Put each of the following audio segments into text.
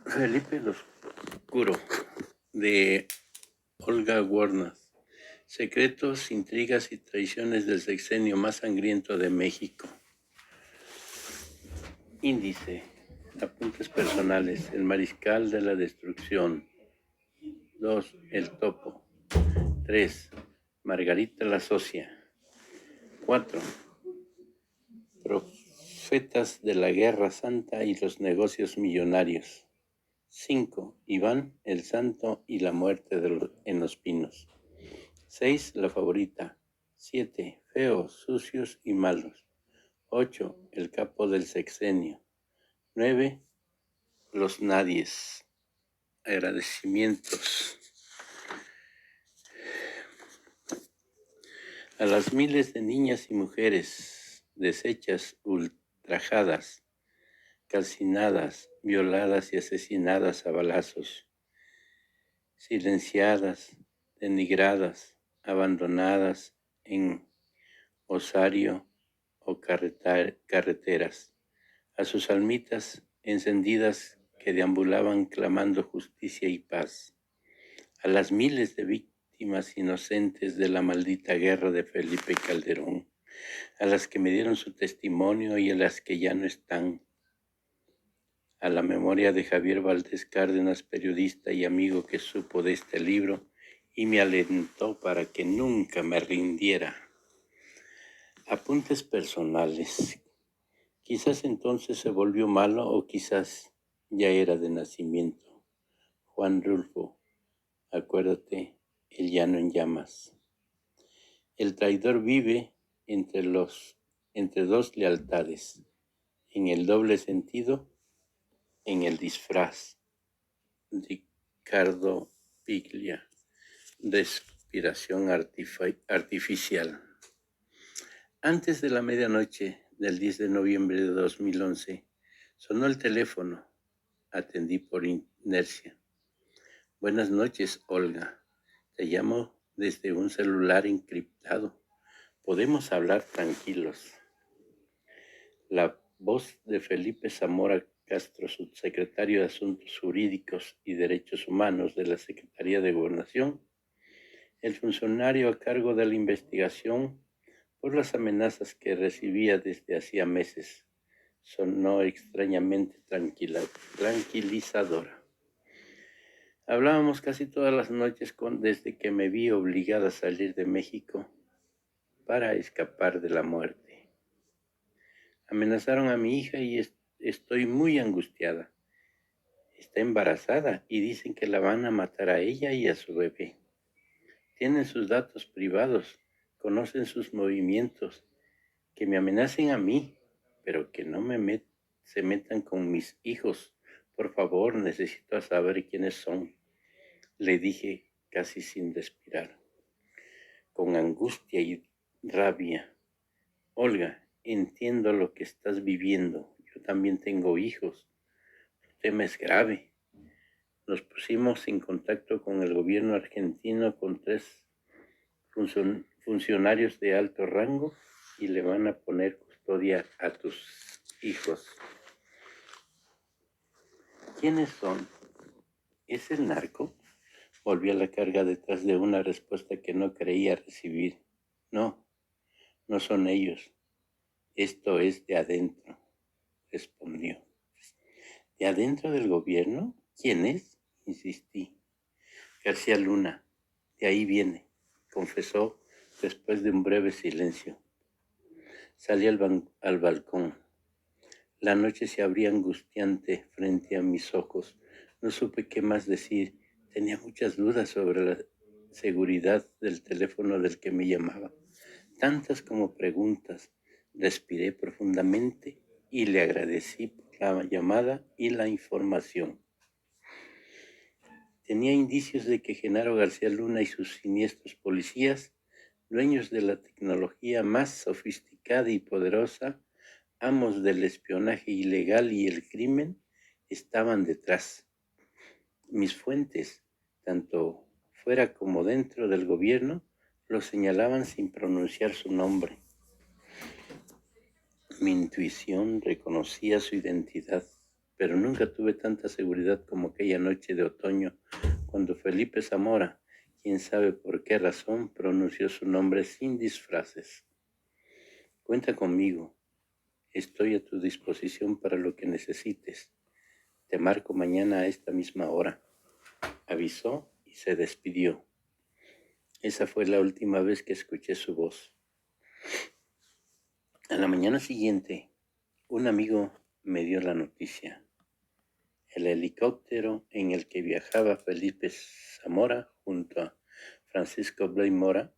Felipe el Oscuro, de Olga Warnes. Secretos, intrigas y traiciones del sexenio más sangriento de México. Índice. Apuntes personales. El mariscal de la destrucción. 2. El topo. 3. Margarita la socia. 4. Profetas de la Guerra Santa y los negocios millonarios. 5. Iván el Santo y la muerte en los pinos. 6. La favorita. 7. Feos, sucios y malos. 8. El capo del sexenio. 9. Los nadies. Agradecimientos. A las miles de niñas y mujeres deshechas, ultrajadas, calcinadas, violadas y asesinadas a balazos, silenciadas, denigradas, abandonadas en osario o carreteras, a sus almitas encendidas que deambulaban clamando justicia y paz, a las miles de víctimas inocentes de la maldita guerra de Felipe Calderón, a las que me dieron su testimonio y a las que ya no están, a la memoria de Javier Valdés Cárdenas, periodista y amigo que supo de este libro y me alentó para que nunca me rindiera. Apuntes personales. Quizás entonces se volvió malo o quizás ya era de nacimiento. Juan Rulfo, acuérdate, el llano en llamas. El traidor vive entre dos lealtades, en el doble sentido, en el disfraz. Ricardo Piglia, respiración artificial. Antes de la medianoche del 10 de noviembre de 2011, sonó el teléfono. Atendí por inercia. Buenas noches, Olga. Te llamo desde un celular encriptado. Podemos hablar tranquilos. La voz de Felipe Zamora Castro, subsecretario de Asuntos Jurídicos y Derechos Humanos de la Secretaría de Gobernación, el funcionario a cargo de la investigación por las amenazas que recibía desde hacía meses, sonó extrañamente tranquilizadora. Hablábamos casi todas las noches desde que me vi obligada a salir de México para escapar de la muerte. Amenazaron a mi hija y estoy muy angustiada. Está embarazada y dicen que la van a matar a ella y a su bebé. Tienen sus datos privados, conocen sus movimientos. Que me amenacen a mí, pero que no se metan con mis hijos. Por favor, necesito saber quiénes son. Le dije casi sin respirar, con angustia y rabia. Olga, entiendo lo que estás viviendo. Yo también tengo hijos. Tu tema es grave. Nos pusimos en contacto con el gobierno argentino, con 3 funcionarios de alto rango y le van a poner custodia a tus hijos. ¿Quiénes son? ¿Es el narco? Volví a la carga detrás de una respuesta que no creía recibir. No, no son ellos. Esto es de adentro, respondió. ¿De adentro del gobierno? ¿Quién es? Insistí. García Luna, de ahí viene, confesó después de un breve silencio. Salí al balcón. La noche se abría angustiante frente a mis ojos. No supe qué más decir. Tenía muchas dudas sobre la seguridad del teléfono del que me llamaba. Tantas como preguntas. Respiré profundamente y le agradecí por la llamada y la información. Tenía indicios de que Genaro García Luna y sus siniestros policías, dueños de la tecnología más sofisticada y poderosa, amos del espionaje ilegal y el crimen, estaban detrás. Mis fuentes, tanto fuera como dentro del gobierno, lo señalaban sin pronunciar su nombre. Mi intuición reconocía su identidad. pero nunca tuve tanta seguridad como aquella noche de otoño, cuando Felipe Zamora, quién sabe por qué razón, pronunció su nombre sin disfraces. Cuenta conmigo, estoy a tu disposición para lo que necesites. Te marco mañana a esta misma hora. Avisó y se despidió. Esa fue la última vez que escuché su voz. A la mañana siguiente, un amigo me dio la noticia. El helicóptero en el que viajaba Felipe Zamora junto a Francisco Blay Mora,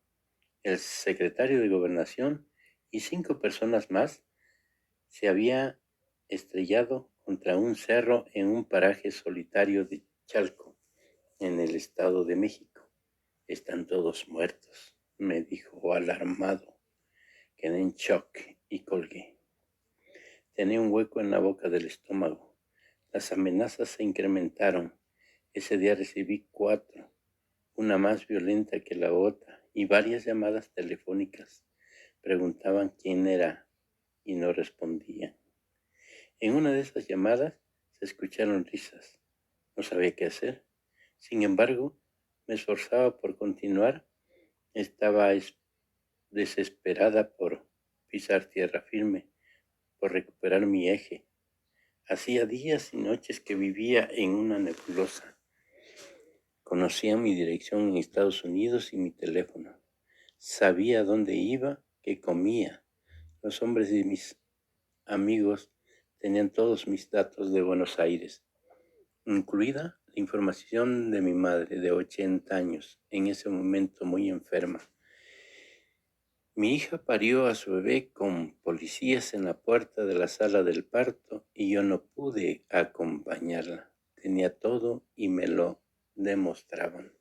el secretario de Gobernación y 5 personas más, se había estrellado contra un cerro en un paraje solitario de Chalco, en el Estado de México. Están todos muertos, me dijo alarmado. Quedé en shock y colgué. Tenía un hueco en la boca del estómago. Las amenazas se incrementaron. Ese día recibí 4, una más violenta que la otra, y varias llamadas telefónicas. Preguntaban quién era y no respondían. En una de esas llamadas se escucharon risas. No sabía qué hacer. Sin embargo, me esforzaba por continuar. Estaba desesperada por pisar tierra firme, por recuperar mi eje. Hacía días y noches que vivía en una nebulosa. Conocía mi dirección en Estados Unidos y mi teléfono. Sabía dónde iba, qué comía. Los hombres de mis amigos tenían todos mis datos de Buenos Aires, incluida la información de mi madre de 80 años, en ese momento muy enferma. Mi hija parió a su bebé con policías en la puerta de la sala del parto y yo no pude acompañarla. Tenía todo y me lo demostraban.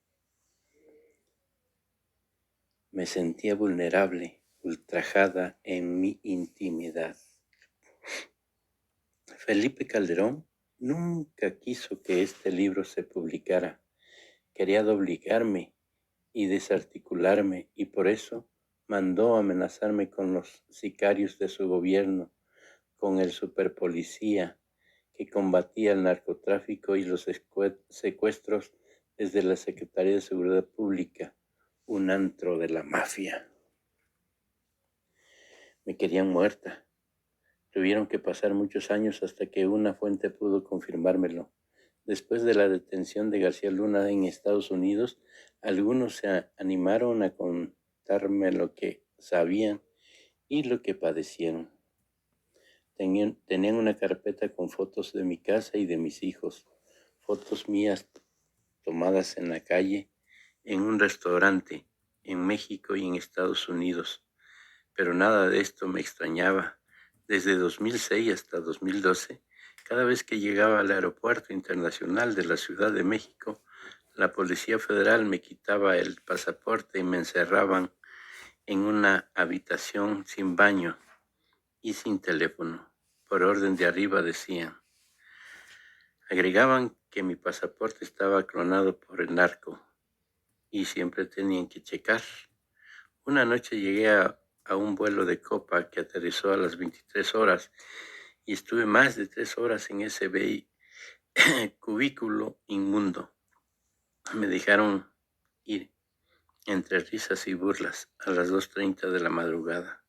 Me sentía vulnerable, ultrajada en mi intimidad. Felipe Calderón nunca quiso que este libro se publicara. Quería doblegarme y desarticularme, y por eso mandó amenazarme con los sicarios de su gobierno, con el superpolicía que combatía el narcotráfico y los secuestros desde la Secretaría de Seguridad Pública, un antro de la mafia. Me querían muerta. Tuvieron que pasar muchos años hasta que una fuente pudo confirmármelo. Después de la detención de García Luna en Estados Unidos, algunos se animaron a contarme lo que sabían y lo que padecieron. Tenían una carpeta con fotos de mi casa y de mis hijos, fotos mías tomadas en la calle, en un restaurante, en México y en Estados Unidos. Pero nada de esto me extrañaba. Desde 2006 hasta 2012, cada vez que llegaba al aeropuerto internacional de la Ciudad de México, la Policía Federal me quitaba el pasaporte y me encerraban en una habitación sin baño y sin teléfono. Por orden de arriba decían. Agregaban que mi pasaporte estaba clonado por el narco y siempre tenían que checar. Una noche llegué a un vuelo de Copa que aterrizó a las 23 horas y estuve más de 3 horas en ese cubículo inmundo. Me dejaron ir entre risas y burlas a las 2:30 de la madrugada.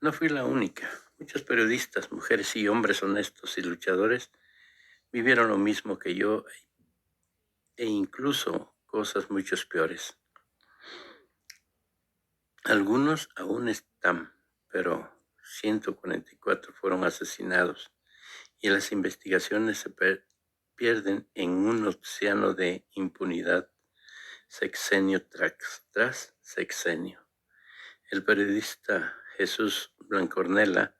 No fui la única. Muchos periodistas, mujeres y hombres honestos y luchadores vivieron lo mismo que yo e incluso cosas mucho peores. Algunos aún están, pero 144 fueron asesinados y las investigaciones se pierden en un océano de impunidad, sexenio tras sexenio. El periodista Jesús Blancornela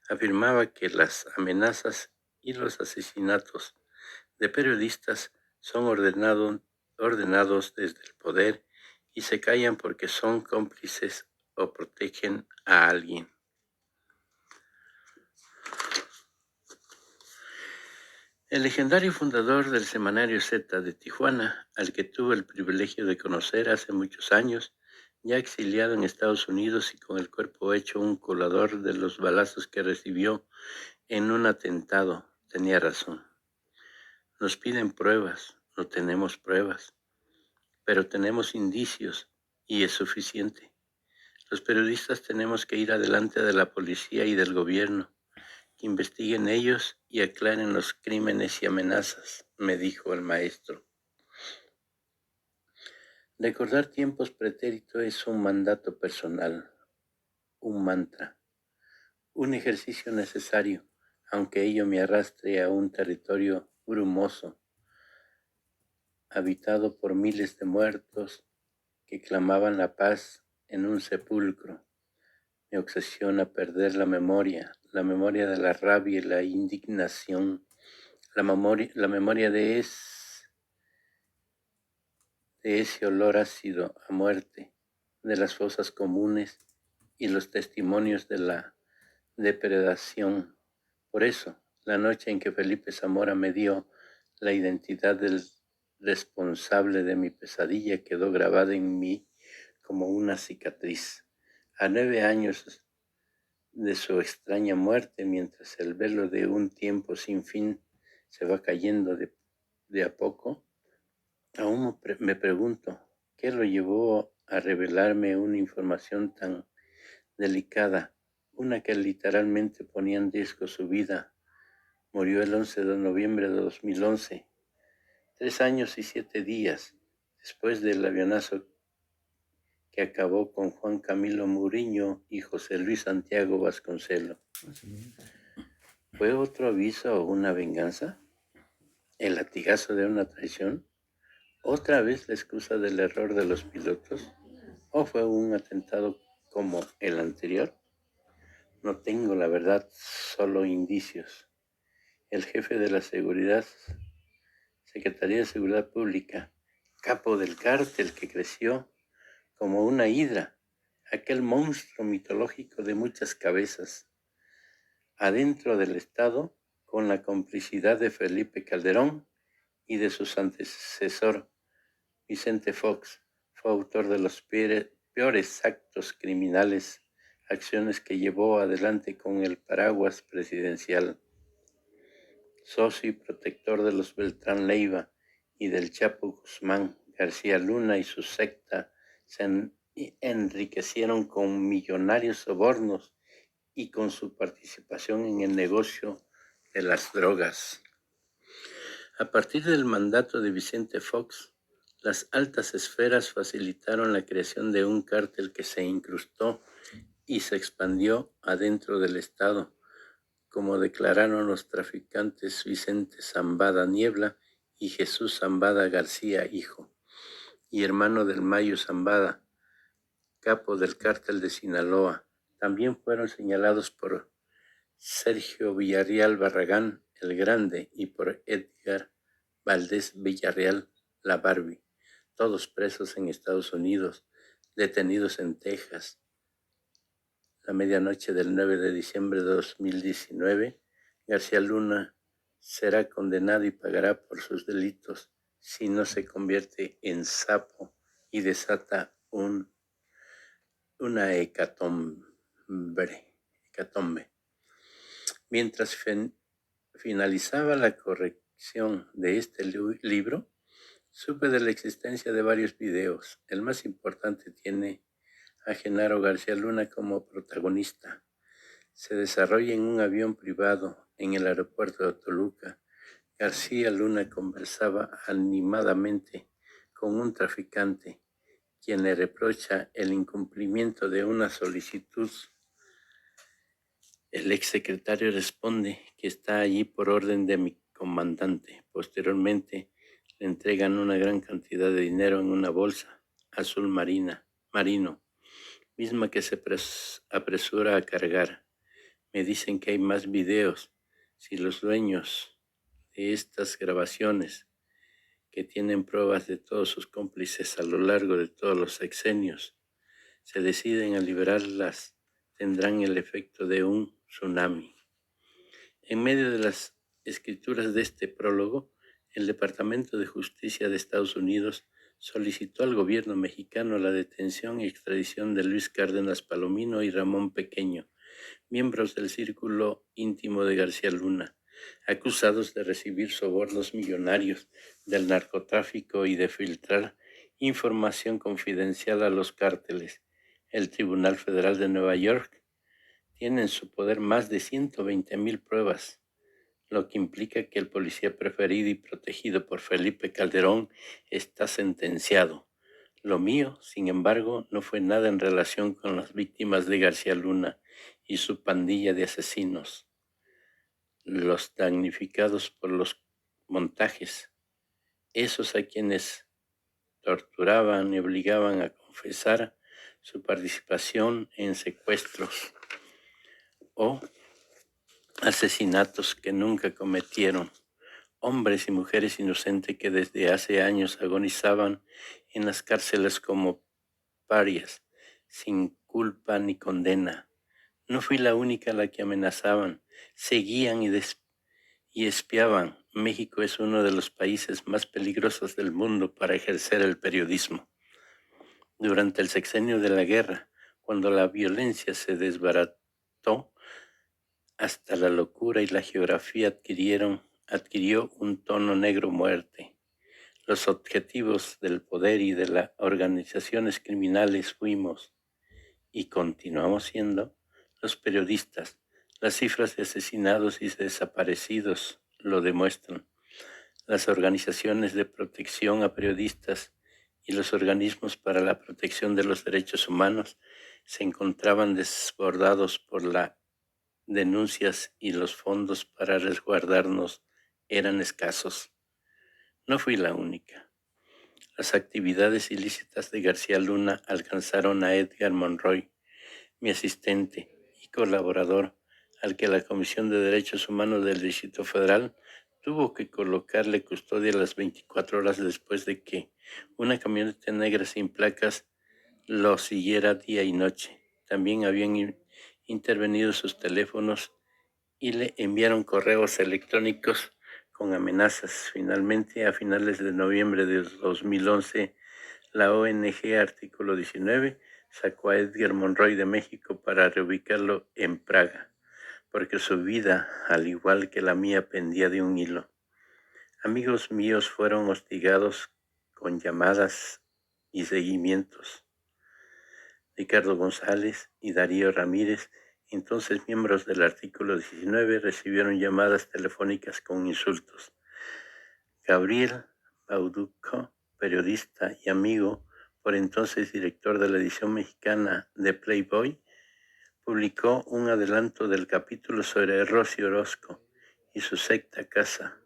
afirmaba que las amenazas y los asesinatos de periodistas son ordenados desde el poder y se callan porque son cómplices o protegen a alguien. El legendario fundador del semanario Z de Tijuana, al que tuve el privilegio de conocer hace muchos años, ya exiliado en Estados Unidos y con el cuerpo hecho un colador de los balazos que recibió en un atentado tenía razón. Nos piden pruebas, no tenemos pruebas, pero tenemos indicios y es suficiente. Los periodistas tenemos que ir adelante de la policía y del gobierno, que investiguen ellos y aclaren los crímenes y amenazas, me dijo el maestro. Recordar tiempos pretéritos es un mandato personal, un mantra, un ejercicio necesario, aunque ello me arrastre a un territorio brumoso, habitado por miles de muertos que clamaban la paz en un sepulcro. Me obsesiona perder la memoria de la rabia y la indignación, la memoria de ese olor ácido a muerte, de las fosas comunes y los testimonios de la depredación. Por eso, la noche en que Felipe Zamora me dio la identidad del responsable de mi pesadilla quedó grabada en mí como una cicatriz. A 9 años de su extraña muerte, mientras el velo de un tiempo sin fin se va cayendo de a poco, aún me pregunto, ¿qué lo llevó a revelarme una información tan delicada, una que literalmente ponía en riesgo su vida? Murió el 11 de noviembre de 2011, 3 años y 7 días después del avionazo que acabó con Juan Camilo Muriño y José Luis Santiago Vasconcelos. ¿Fue otro aviso o una venganza? ¿El latigazo de una traición? ¿Otra vez la excusa del error de los pilotos? ¿O fue un atentado como el anterior? No tengo la verdad, solo indicios. El jefe de la Secretaría de Seguridad Pública, capo del cártel que creció como una hidra, aquel monstruo mitológico de muchas cabezas, adentro del Estado, con la complicidad de Felipe Calderón y de su antecesor, Vicente Fox, fue autor de los peores actos criminales, acciones que llevó adelante con el paraguas presidencial. Socio y protector de los Beltrán Leiva y del Chapo Guzmán, García Luna y su secta se enriquecieron con millonarios sobornos y con su participación en el negocio de las drogas. A partir del mandato de Vicente Fox, las altas esferas facilitaron la creación de un cártel que se incrustó y se expandió adentro del Estado, como declararon los traficantes Vicente Zambada Niebla y Jesús Zambada García, hijo, y hermano del Mayo Zambada, capo del cártel de Sinaloa. También fueron señalados por Sergio Villarreal Barragán el Grande y por Edgar Valdés Villarreal la Barbie, todos presos en Estados Unidos, detenidos en Texas. La medianoche del 9 de diciembre de 2019, García Luna será condenado y pagará por sus delitos si no se convierte en sapo y desata una hecatombe. Mientras finalizaba la corrección de este libro, supe de la existencia de varios videos. El más importante tiene a Genaro García Luna como protagonista. Se desarrolla en un avión privado en el aeropuerto de Toluca. García Luna conversaba animadamente con un traficante, quien le reprocha el incumplimiento de una solicitud. El exsecretario responde que está allí por orden de mi comandante. Posteriormente, le entregan una gran cantidad de dinero en una bolsa azul marino, misma que se apresura a cargar. Me dicen que hay más videos. Si los dueños de estas grabaciones, que tienen pruebas de todos sus cómplices a lo largo de todos los sexenios, se deciden a liberarlas, tendrán el efecto de un tsunami. En medio de las escrituras de este prólogo, el Departamento de Justicia de Estados Unidos solicitó al gobierno mexicano la detención y extradición de Luis Cárdenas Palomino y Ramón Pequeño, miembros del círculo íntimo de García Luna, acusados de recibir sobornos millonarios del narcotráfico y de filtrar información confidencial a los cárteles. El Tribunal Federal de Nueva York tiene en su poder más de 120,000 pruebas, lo que implica que el policía preferido y protegido por Felipe Calderón está sentenciado. Lo mío, sin embargo, no fue nada en relación con las víctimas de García Luna y su pandilla de asesinos, los damnificados por los montajes, esos a quienes torturaban y obligaban a confesar su participación en secuestros o asesinatos que nunca cometieron, hombres y mujeres inocentes que desde hace años agonizaban en las cárceles como parias, sin culpa ni condena. No fui la única a la que amenazaban, seguían y espiaban. México es uno de los países más peligrosos del mundo para ejercer el periodismo. Durante el sexenio de la guerra, cuando la violencia se desbarató, hasta la locura y la geografía adquirió un tono negro muerte. Los objetivos del poder y de las organizaciones criminales fuimos y continuamos siendo los periodistas. Las cifras de asesinados y desaparecidos lo demuestran. Las organizaciones de protección a periodistas y los organismos para la protección de los derechos humanos se encontraban desbordados por las denuncias y los fondos para resguardarnos eran escasos. No fui la única. Las actividades ilícitas de García Luna alcanzaron a Edgar Monroy, mi asistente y colaborador, al que la Comisión de Derechos Humanos del Distrito Federal tuvo que colocarle custodia las 24 horas después de que una camioneta negra sin placas lo siguiera día y noche. También habían intervenido sus teléfonos y le enviaron correos electrónicos con amenazas. Finalmente, a finales de noviembre de 2011, la ONG Artículo 19 sacó a Edgar Monroy de México para reubicarlo en Praga, porque su vida, al igual que la mía, pendía de un hilo. Amigos míos fueron hostigados con llamadas y seguimientos. Ricardo González y Darío Ramírez, entonces miembros del Artículo 19, recibieron llamadas telefónicas con insultos. Gabriel Bauducco, periodista y amigo, por entonces director de la edición mexicana de Playboy, publicó un adelanto del capítulo sobre Rosy Orozco y su secta Casa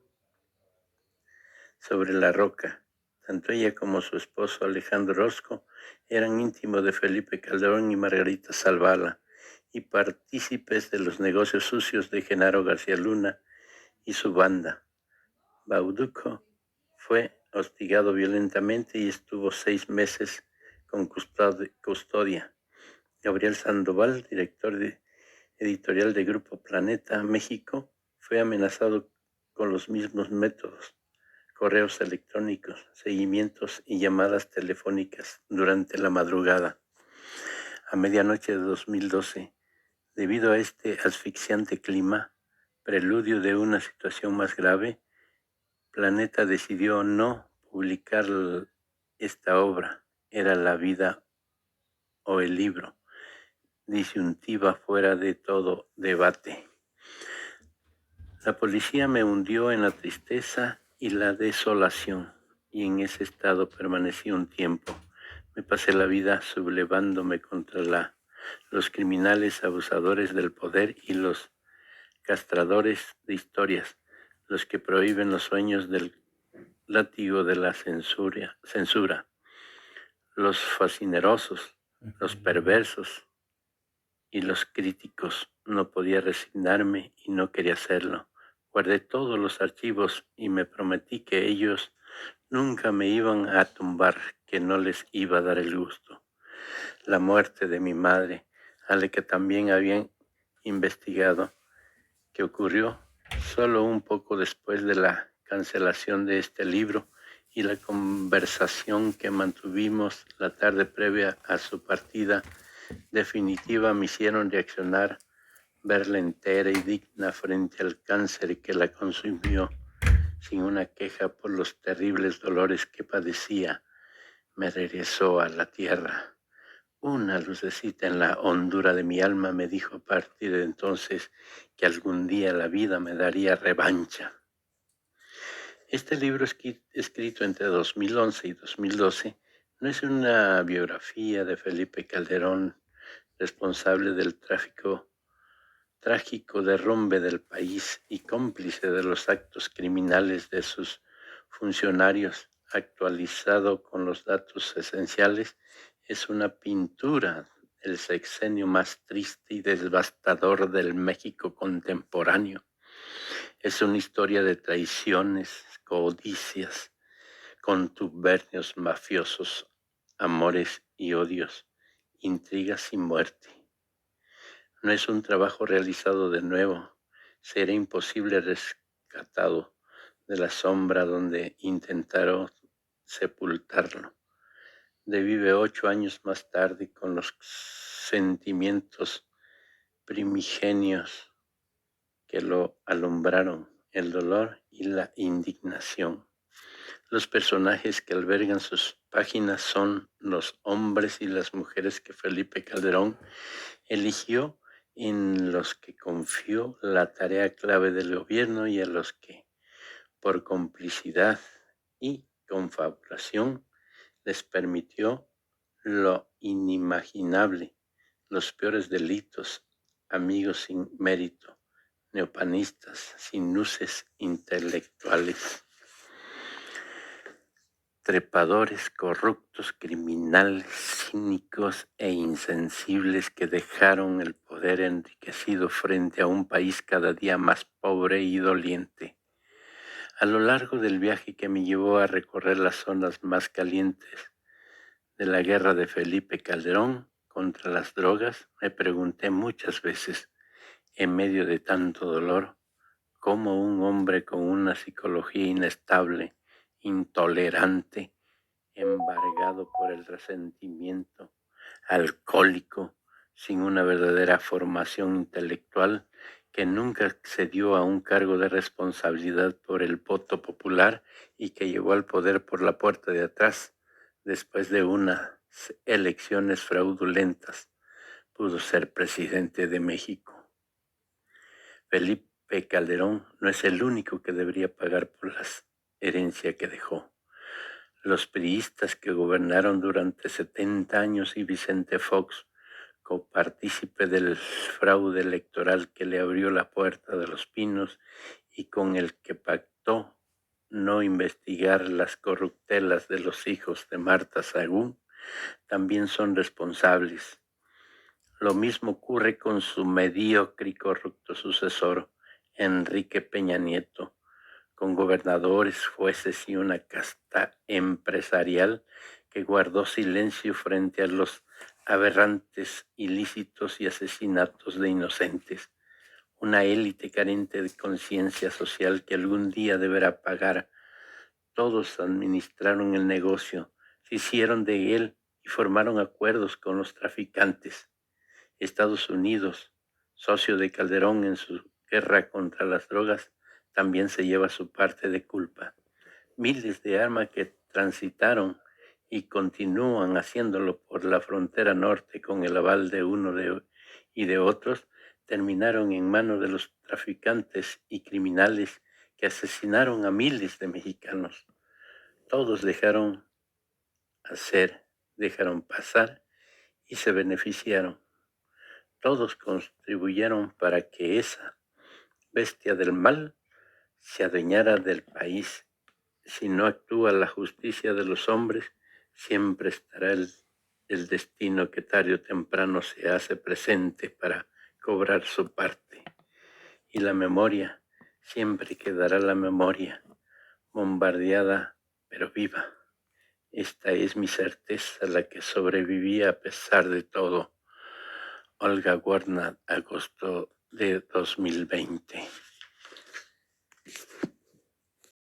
sobre la Roca. Tanto ella como su esposo Alejandro Orozco eran íntimos de Felipe Calderón y Margarita Zavala y partícipes de los negocios sucios de Genaro García Luna y su banda. Bauducco fue hostigado violentamente y estuvo 6 meses con custodia. Gabriel Sandoval, director editorial de Grupo Planeta México, fue amenazado con los mismos métodos: correos electrónicos, seguimientos y llamadas telefónicas durante la madrugada. A medianoche de 2012, debido a este asfixiante clima, preludio de una situación más grave, Planeta decidió no publicar esta obra. Era la vida o el libro, disyuntiva fuera de todo debate. La policía me hundió en la tristeza y la desolación, y en ese estado permanecí un tiempo. Me pasé la vida sublevándome contra los criminales abusadores del poder y los castradores de historias, los que prohíben los sueños del látigo de la censura, los fascinerosos, los perversos y los críticos. No podía resignarme y no quería hacerlo. Guardé todos los archivos y me prometí que ellos nunca me iban a tumbar, que no les iba a dar el gusto. La muerte de mi madre, a la que también habían investigado, que ocurrió solo un poco después de la cancelación de este libro, y la conversación que mantuvimos la tarde previa a su partida definitiva me hicieron reaccionar verla entera y digna frente al cáncer que la consumió, sin una queja por los terribles dolores que padecía, me regresó a la tierra. Una lucecita en la hondura de mi alma me dijo a partir de entonces que algún día la vida me daría revancha. Este libro escrito entre 2011 y 2012 no es una biografía de Felipe Calderón, responsable del trágico derrumbe del país y cómplice de los actos criminales de sus funcionarios, actualizado con los datos esenciales. Es una pintura del sexenio más triste y devastador del México contemporáneo. Es una historia de traiciones, codicias, contubernios mafiosos, amores y odios, intrigas y muerte. No es un trabajo realizado de nuevo. Será imposible rescatado de la sombra donde intentaron sepultarlo. Vive 8 años más tarde con los sentimientos primigenios que lo alumbraron, el dolor y la indignación. Los personajes que albergan sus páginas son los hombres y las mujeres que Felipe Calderón eligió, en los que confió la tarea clave del gobierno y a los que, por complicidad y confabulación, les permitió lo inimaginable, los peores delitos, amigos sin mérito, neopanistas sin luces intelectuales, trepadores corruptos, criminales, cínicos e insensibles que dejaron el poder enriquecido frente a un país cada día más pobre y doliente. A lo largo del viaje que me llevó a recorrer las zonas más calientes de la guerra de Felipe Calderón contra las drogas, me pregunté muchas veces, en medio de tanto dolor, cómo un hombre con una psicología inestable, intolerante, embargado por el resentimiento, alcohólico, sin una verdadera formación intelectual, que nunca accedió a un cargo de responsabilidad por el voto popular y que llegó al poder por la puerta de atrás, después de unas elecciones fraudulentas, pudo ser presidente de México. Felipe Calderón no es el único que debería pagar por la herencia que dejó. Los priistas que gobernaron durante 70 años y Vicente Fox, copartícipe del fraude electoral que le abrió la puerta de los Pinos y con el que pactó no investigar las corruptelas de los hijos de Marta Sagún, también son responsables. Lo mismo ocurre con su mediocre y corrupto sucesor, Enrique Peña Nieto, con gobernadores, jueces y una casta empresarial que guardó silencio frente a los aberrantes ilícitos y asesinatos de inocentes. Una élite carente de conciencia social que algún día deberá pagar. Todos administraron el negocio, se hicieron de él y formaron acuerdos con los traficantes. Estados Unidos, socio de Calderón en su guerra contra las drogas, también se lleva su parte de culpa. Miles de armas que transitaron y continúan haciéndolo por la frontera norte con el aval de y de otros, terminaron en manos de los traficantes y criminales que asesinaron a miles de mexicanos. Todos dejaron pasar y se beneficiaron. Todos contribuyeron para que esa bestia del mal se adueñara del país. Si no actúa la justicia de los hombres, siempre estará el destino que tarde o temprano se hace presente para cobrar su parte. Y la memoria, siempre quedará la memoria, bombardeada pero viva. Esta es mi certeza, la que sobrevivía a pesar de todo. Olga Warnat, agosto de 2020.